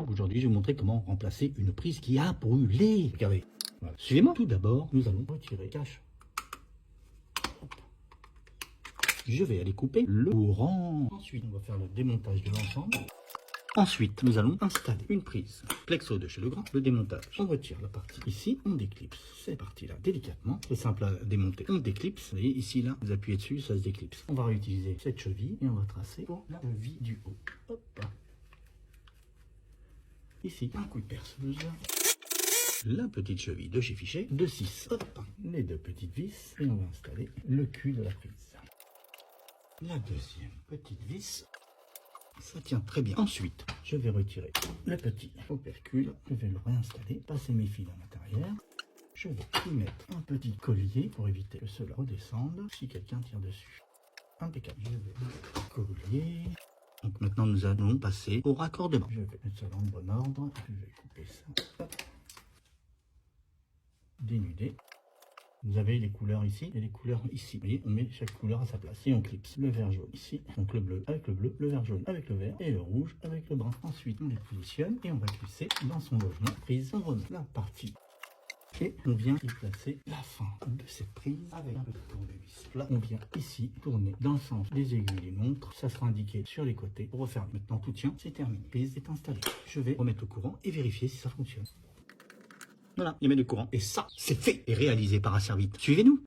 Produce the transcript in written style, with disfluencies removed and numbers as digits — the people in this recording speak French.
Aujourd'hui, je vais vous montrer comment remplacer une prise qui a brûlé. Regardez. Voilà. Suivez-moi. Tout d'abord, nous allons retirer le cache. Hop. Je vais aller couper le courant. Ensuite, on va faire le démontage de l'ensemble. Ensuite, nous allons installer une prise Plexo de chez Legrand. Le démontage. On retire la partie ici, on déclipse cette partie-là délicatement. C'est simple à démonter. On déclipse. Vous voyez, ici, là, vous appuyez dessus, ça se déclipse. On va réutiliser cette cheville et on va tracer pour la cheville du haut. Hop. Ici, un coup de perceuse. La petite cheville de chez Fichet, de 6. Hop, les deux petites vis. Et on va installer le cul de la prise. La deuxième petite vis. Ça tient très bien. Ensuite, je vais retirer le petit opercule. Je vais le réinstaller. Passer mes fils à l'intérieur. Je vais y mettre un petit collier pour éviter que cela redescende si quelqu'un tire dessus. Impeccable. Je vais mettre le collier. Donc maintenant, nous allons passer au raccordement. Je vais mettre ça dans le bon ordre. Je vais couper ça. Hop. Dénuder. Vous avez les couleurs ici et les couleurs ici. Vous voyez, on met chaque couleur à sa place et on clipse. Le vert jaune ici, donc le bleu avec le bleu, le vert jaune avec le vert et le rouge avec le brun. Ensuite, on les positionne et on va glisser dans son logement. Prise, on remet la partie. Et on vient y placer la fin de cette prise avec un petit tournevis. Là, on vient ici tourner dans le sens des aiguilles des montres. Ça sera indiqué sur les côtés pour refermer. Maintenant, tout tient, c'est terminé. La prise est installée. Je vais remettre le courant et vérifier si ça fonctionne. Voilà, il y a le courant. Et ça, c'est fait et réalisé par Acervite. Suivez-nous.